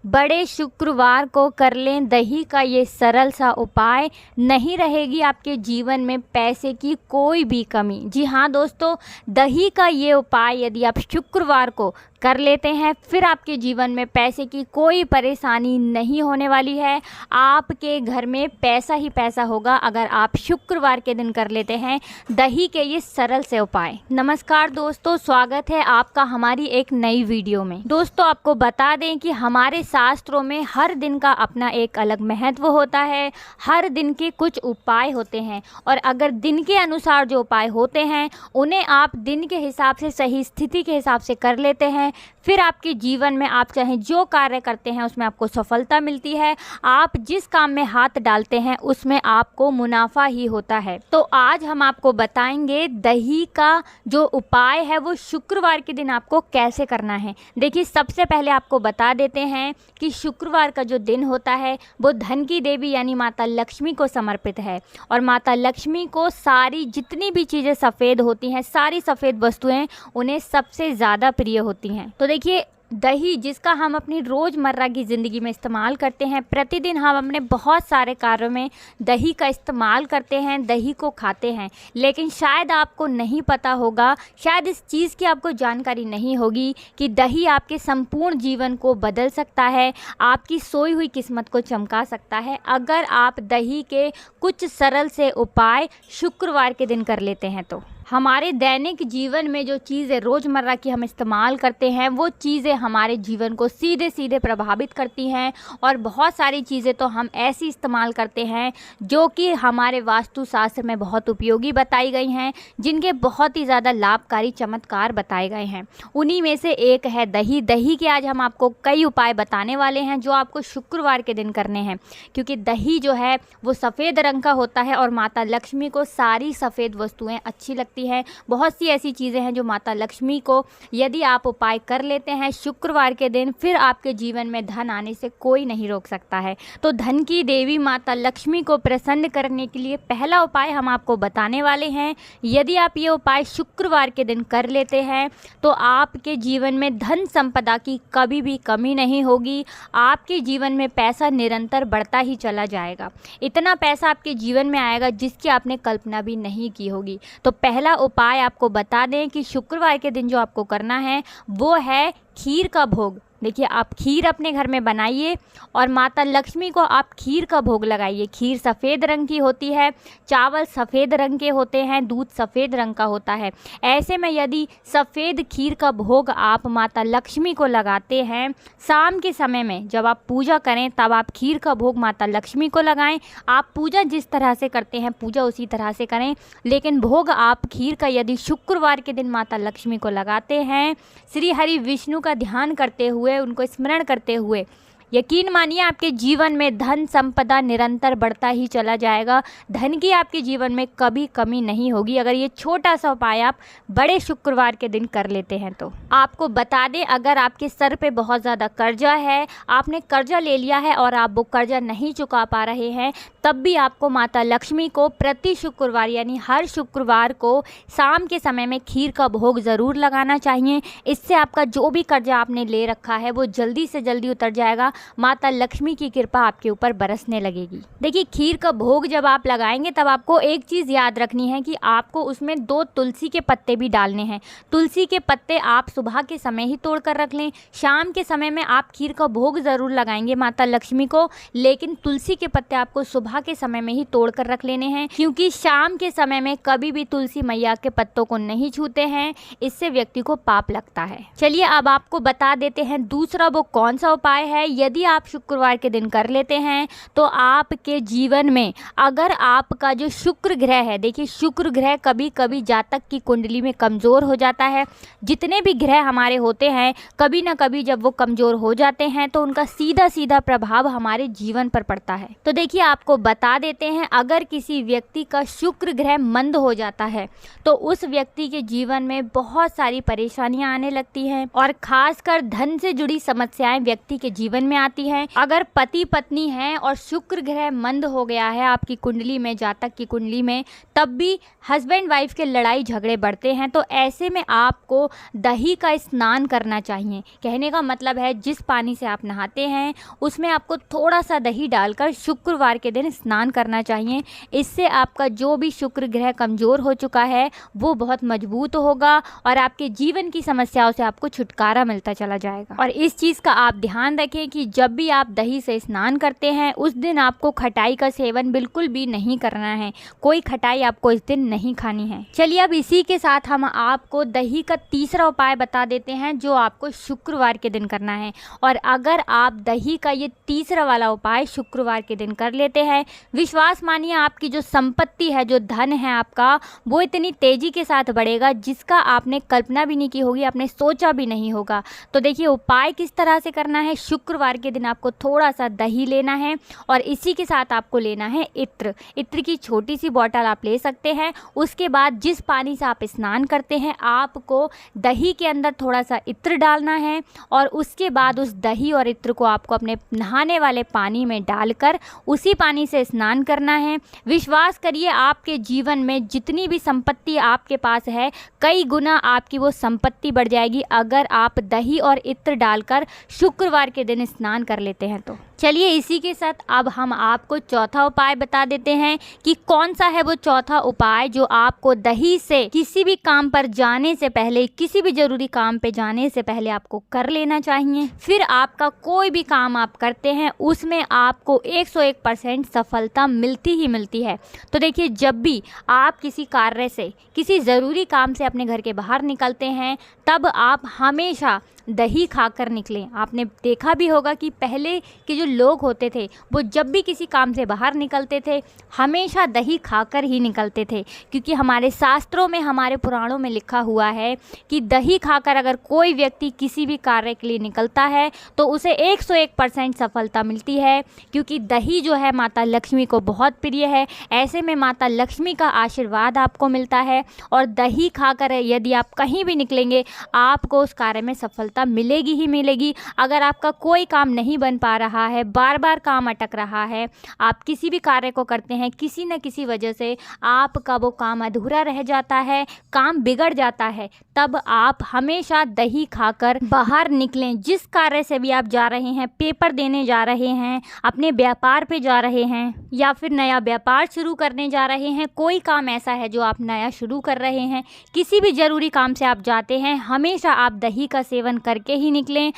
बड़े शुक्रवार को कर लें दही का ये सरल सा उपाय, नहीं रहेगी आपके जीवन में पैसे की कोई भी कमी। जी हाँ दोस्तों, दही का ये उपाय यदि आप शुक्रवार को कर लेते हैं फिर आपके जीवन में पैसे की कोई परेशानी नहीं होने वाली है। आपके घर में पैसा ही पैसा होगा अगर आप शुक्रवार के दिन कर लेते हैं दही के ये सरल से उपाय। नमस्कार दोस्तों, स्वागत है आपका हमारी एक नई वीडियो में। दोस्तों, आपको बता दें कि हमारे शास्त्रों में हर दिन का अपना एक अलग महत्व होता है। हर दिन के कुछ उपाय होते हैं और अगर दिन के अनुसार जो उपाय होते हैं उन्हें आप दिन के हिसाब से, सही स्थिति के हिसाब से कर लेते हैं, फिर आपके जीवन में आप चाहे जो कार्य करते हैं उसमें आपको सफलता मिलती है। आप जिस काम में हाथ डालते हैं उसमें आपको मुनाफा ही होता है। तो आज हम आपको बताएंगे दही का जो उपाय है वो शुक्रवार के दिन आपको कैसे करना है। देखिए, सबसे पहले आपको बता देते हैं कि शुक्रवार का जो दिन होता है वो धन की देवी यानी माता लक्ष्मी को समर्पित है और माता लक्ष्मी को सारी जितनी भी चीज़ें सफ़ेद होती हैं, सारी सफ़ेद वस्तुएं उन्हें सबसे ज़्यादा प्रिय होती हैं। तो देखिए, दही जिसका हम अपनी रोज़मर्रा की ज़िंदगी में इस्तेमाल करते हैं, प्रतिदिन हम अपने बहुत सारे कार्यों में दही का इस्तेमाल करते हैं, दही को खाते हैं, लेकिन शायद आपको नहीं पता होगा, शायद इस चीज़ की आपको जानकारी नहीं होगी कि दही आपके संपूर्ण जीवन को बदल सकता है, आपकी सोई हुई किस्मत को चमका सकता है अगर आप दही के कुछ सरल से उपाय शुक्रवार के दिन कर लेते हैं। तो हमारे दैनिक जीवन में जो चीज़ें रोज़मर्रा की हम इस्तेमाल करते हैं वो चीज़ें हमारे जीवन को सीधे सीधे प्रभावित करती हैं और बहुत सारी चीज़ें तो हम ऐसी इस्तेमाल करते हैं जो कि हमारे वास्तुशास्त्र में बहुत उपयोगी बताई गई हैं, जिनके बहुत ही ज़्यादा लाभकारी चमत्कार बताए गए हैं। उन्हीं में से एक है दही। दही के आज हम आपको कई उपाय बताने वाले हैं जो आपको शुक्रवार के दिन करने हैं, क्योंकि दही जो है वो सफ़ेद रंग का होता है और माता लक्ष्मी को सारी सफ़ेद वस्तुएँ अच्छी लगती है। बहुत सी ऐसी चीज़ें हैं जो माता लक्ष्मी को यदि आप उपाय कर लेते हैं शुक्रवार के दिन, फिर आपके जीवन में धन आने से कोई नहीं रोक सकता है। तो धन की देवी माता लक्ष्मी को प्रसन्न करने के लिए पहला उपाय हम आपको बताने वाले हैं। यदि आप ये उपाय शुक्रवार के दिन कर लेते हैं तो आपके जीवन में धन संपदा की कभी भी कमी नहीं होगी। आपके जीवन में पैसा निरंतर बढ़ता ही चला जाएगा। इतना पैसा आपके जीवन में आएगा जिसकी आपने कल्पना भी नहीं की होगी। तो पहला उपाय आपको बता दें कि शुक्रवार के दिन जो आपको करना है वो है खीर का भोग। देखिए, आप खीर अपने घर में बनाइए और माता लक्ष्मी को आप खीर का भोग लगाइए। खीर सफ़ेद रंग की होती है, चावल सफ़ेद रंग के होते हैं, दूध सफ़ेद रंग का होता है। ऐसे में यदि सफ़ेद खीर का भोग आप माता लक्ष्मी को लगाते हैं, शाम के समय में जब आप पूजा करें तब आप खीर का भोग माता लक्ष्मी को लगाएं। आप पूजा जिस तरह से करते हैं पूजा उसी तरह से करें, लेकिन भोग आप खीर का यदि शुक्रवार के दिन माता लक्ष्मी को लगाते हैं, श्री हरि विष्णु का ध्यान करते हुए, उनको स्मरण करते हुए, यकीन मानिए आपके जीवन में धन संपदा निरंतर बढ़ता ही चला जाएगा। धन की आपके जीवन में कभी कमी नहीं होगी अगर ये छोटा सा उपाय आप बड़े शुक्रवार के दिन कर लेते हैं। तो आपको बता दें, अगर आपके सर पे बहुत ज़्यादा कर्जा है, आपने कर्जा ले लिया है और आप वो कर्जा नहीं चुका पा रहे हैं, तब भी आपको माता लक्ष्मी को प्रति शुक्रवार यानी हर शुक्रवार को शाम के समय में खीर का भोग ज़रूर लगाना चाहिए। इससे आपका जो भी कर्जा आपने ले रखा है वो जल्दी से जल्दी उतर जाएगा। माता लक्ष्मी की कृपा आपके ऊपर बरसने लगेगी। देखिए, खीर का भोग जब आप लगाएंगे तब आपको एक चीज़ याद रखनी है कि आपको उसमें 2 तुलसी के पत्ते भी डालने हैं। तुलसी के पत्ते आप सुबह के समय ही तोड़ कर रख लें। शाम के समय में आप खीर का भोग ज़रूर लगाएंगे माता लक्ष्मी को, लेकिन तुलसी के पत्ते आपको सुबह के समय में ही तोड़ कर रख लेने हैं, क्योंकि शाम के समय में कभी भी तुलसी मैया के पत्तों को नहीं छूते हैं, इससे व्यक्ति को पाप लगता है। चलिए, अब आपको बता देते हैं दूसरा वो कौन सा उपाय है। यदि आप शुक्रवार के दिन कर लेते हैं तो आपके जीवन में, अगर आपका जो शुक्र ग्रह है, देखिए शुक्र ग्रह कभी कभी जातक की कुंडली में कमज़ोर हो जाता है। जितने भी ग्रह हमारे होते हैं कभी ना कभी जब वो कमज़ोर हो जाते हैं तो उनका सीधा सीधा प्रभाव हमारे जीवन पर पड़ता है। तो देखिए, आपको बता देते हैं, अगर किसी व्यक्ति का शुक्र ग्रह मंद हो जाता है तो उस व्यक्ति के जीवन में बहुत सारी परेशानियां आने लगती हैं और खासकर धन से जुड़ी समस्याएं व्यक्ति के जीवन में आती हैं। अगर पति पत्नी हैं और शुक्र ग्रह मंद हो गया है आपकी कुंडली में, जातक की कुंडली में, तब भी हस्बैंड वाइफ के लड़ाई झगड़े बढ़ते हैं। तो ऐसे में आपको दही का स्नान करना चाहिए। कहने का मतलब है जिस पानी से आप नहाते हैं उसमें आपको थोड़ा सा दही डालकर शुक्रवार के दिन स्नान करना चाहिए। इससे आपका जो भी शुक्र ग्रह कमज़ोर हो चुका है वो बहुत मजबूत होगा और आपके जीवन की समस्याओं से आपको छुटकारा मिलता चला जाएगा। और इस चीज़ का आप ध्यान रखें कि जब भी आप दही से स्नान करते हैं उस दिन आपको खटाई का सेवन बिल्कुल भी नहीं करना है। कोई खटाई आपको इस दिन नहीं खानी है। चलिए अब इसी के साथ हम आपको दही का तीसरा उपाय बता देते हैं जो आपको शुक्रवार के दिन करना है। और अगर आप दही का ये तीसरा वाला उपाय शुक्रवार के दिन कर लेते हैं, विश्वास मानिए आपकी जो संपत्ति है, जो धन है आपका, वो इतनी तेजी के साथ बढ़ेगा जिसका आपने कल्पना भी नहीं की होगी, आपने सोचा भी नहीं होगा। तो देखिए उपाय किस तरह से करना है। शुक्रवार के दिन आपको थोड़ा सा दही लेना है और इसी के साथ आपको लेना है इत्र। इत्र की छोटी सी बॉटल आप ले सकते हैं। उसके बाद जिस पानी से आप स्नान करते हैं आपको दही के अंदर थोड़ा सा इत्र डालना है और उसके बाद उस दही और इत्र को आपको अपने नहाने वाले पानी में डालकर उसी पानी से स्नान करना है। विश्वास करिए आपके जीवन में जितनी भी संपत्ति आपके पास है कई गुना आपकी वो संपत्ति बढ़ जाएगी अगर आप दही और इत्र डालकर शुक्रवार के दिन स्नान कर लेते हैं तो। चलिए इसी के साथ अब हम आपको चौथा उपाय बता देते हैं कि कौन सा है वो चौथा उपाय जो आपको दही से किसी भी काम पर जाने से पहले, किसी भी जरूरी काम पे जाने से पहले आपको कर लेना चाहिए। फिर आपका कोई भी काम आप करते हैं उसमें आपको 101% सफलता मिलती ही मिलती है। तो देखिए जब भी आप किसी कार्य से, किसी ज़रूरी काम से अपने घर के बाहर निकलते हैं तब आप हमेशा दही खाकर निकलें। आपने देखा भी होगा कि पहले के जो लोग होते थे वो जब भी किसी काम से बाहर निकलते थे हमेशा दही खाकर ही निकलते थे, क्योंकि हमारे शास्त्रों में, हमारे पुराणों में लिखा हुआ है कि दही खाकर अगर कोई व्यक्ति किसी भी कार्य के लिए निकलता है तो उसे 101% सफलता मिलती है, क्योंकि दही जो है माता लक्ष्मी को बहुत प्रिय है। ऐसे में माता लक्ष्मी का आशीर्वाद आपको मिलता है और दही खाकर यदि आप कहीं भी निकलेंगे आपको उस कार्य में सफलता मिलेगी ही मिलेगी। अगर आपका कोई काम नहीं बन पा रहा है, बार बार काम अटक रहा है, आप किसी भी कार्य को करते हैं किसी न किसी वजह से आपका वो काम अधूरा रह जाता है, काम बिगड़ जाता है, तब आप हमेशा दही खाकर बाहर निकलें। जिस कार्य से भी आप जा रहे हैं, पेपर देने जा रहे हैं, अपने व्यापार पे जा रहे हैं या फिर नया व्यापार शुरू करने जा रहे हैं, कोई काम ऐसा है जो आप नया शुरू कर रहे हैं, किसी भी ज़रूरी काम से आप जाते हैं, हमेशा आप दही का सेवन करके ही निकलें।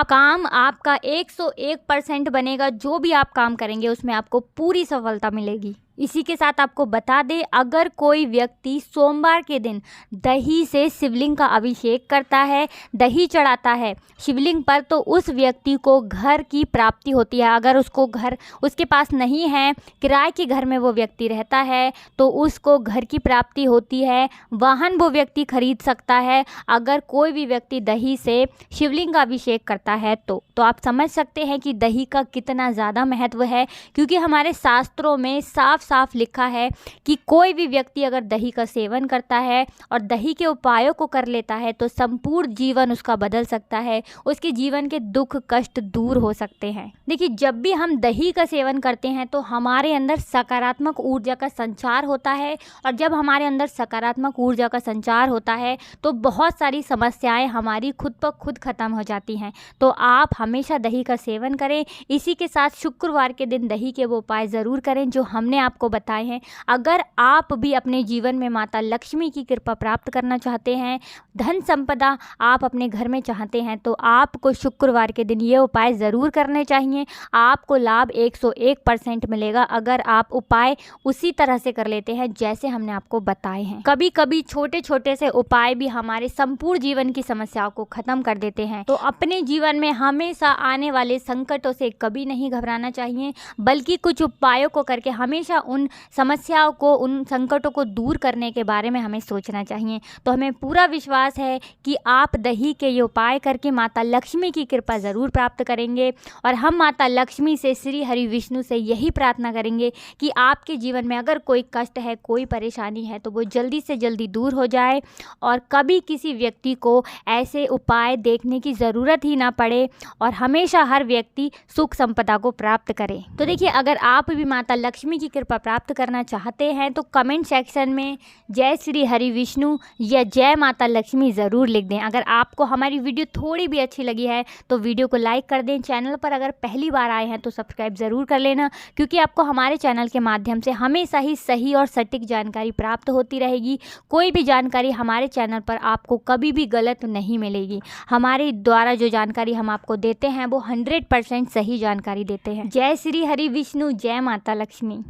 काम आपका 101% बनेगा। जो भी आप काम करेंगे उसमें आपको पूरी सफलता मिलेगी। इसी के साथ आपको बता दें, अगर कोई व्यक्ति सोमवार के दिन दही से शिवलिंग का अभिषेक करता है, दही चढ़ाता है शिवलिंग पर, तो उस व्यक्ति को घर की प्राप्ति होती है। अगर उसको घर उसके पास नहीं है, किराए के घर में वो व्यक्ति रहता है, तो उसको घर की प्राप्ति होती है, वाहन वो व्यक्ति खरीद सकता है अगर कोई भी व्यक्ति दही से शिवलिंग का अभिषेक करता है तो आप समझ सकते हैं कि दही का कितना ज़्यादा महत्व है, क्योंकि हमारे शास्त्रों में साफ साफ लिखा है कि कोई भी व्यक्ति अगर दही का सेवन करता है और दही के उपायों को कर लेता है तो संपूर्ण जीवन उसका बदल सकता है, उसके जीवन के दुख कष्ट दूर हो सकते हैं। देखिए जब भी हम दही का सेवन करते हैं तो हमारे अंदर सकारात्मक ऊर्जा का संचार होता है, और जब हमारे अंदर सकारात्मक ऊर्जा का संचार होता है तो बहुत सारी समस्याएं हमारी खुद ब खुद खत्म हो जाती हैं। तो आप हमेशा दही का सेवन करें। इसी के साथ शुक्रवार के दिन दही के वो उपाय ज़रूर करें जो हमने आपको बताए हैं। अगर आप भी अपने जीवन में माता लक्ष्मी की कृपा प्राप्त करना चाहते हैं, धन संपदा आप अपने घर में चाहते हैं, तो आपको शुक्रवार के दिन ये उपाय ज़रूर करने चाहिए। आपको लाभ 101% मिलेगा अगर आप उपाय उसी तरह से कर लेते हैं जैसे हमने आपको बताए हैं। कभी कभी छोटे छोटे से उपाय भी हमारे संपूर्ण जीवन की समस्याओं को खत्म कर देते हैं। तो अपने जीवन में हमेशा आने वाले संकटों से कभी नहीं घबराना चाहिए, बल्कि कुछ उपायों को करके हमेशा उन समस्याओं को, उन संकटों को दूर करने के बारे में हमें सोचना चाहिए। तो हमें पूरा विश्वास है कि आप दही के ये उपाय करके माता लक्ष्मी की कृपा ज़रूर प्राप्त करेंगे। और हम माता लक्ष्मी से, श्री हरि विष्णु से यही प्रार्थना करेंगे कि आपके जीवन में अगर कोई कष्ट है, कोई परेशानी है, तो वो जल्दी से जल्दी दूर हो जाए और कभी किसी व्यक्ति को ऐसे उपाय देखने की ज़रूरत ही ना पड़े और हमेशा हर व्यक्ति सुख संपदा को प्राप्त करे। तो देखिए, अगर आप भी माता लक्ष्मी की कृपा प्राप्त करना चाहते हैं तो कमेंट सेक्शन में जय श्री हरि विष्णु या जय माता लक्ष्मी ज़रूर लिख दें। अगर आपको हमारी वीडियो थोड़ी भी अच्छी लगी है तो वीडियो को लाइक कर दें। चैनल पर अगर पहली बार आए हैं तो सब्सक्राइब ज़रूर कर लेना, क्योंकि आपको हमारे चैनल के माध्यम से हमेशा ही सही और सटीक जानकारी प्राप्त होती रहेगी। कोई भी जानकारी हमारे चैनल पर आपको कभी भी गलत नहीं मिलेगी। हमारे द्वारा जो जानकारी हम आपको देते हैं वो 100% सही जानकारी देते हैं। जय श्री हरि विष्णु, जय माता लक्ष्मी।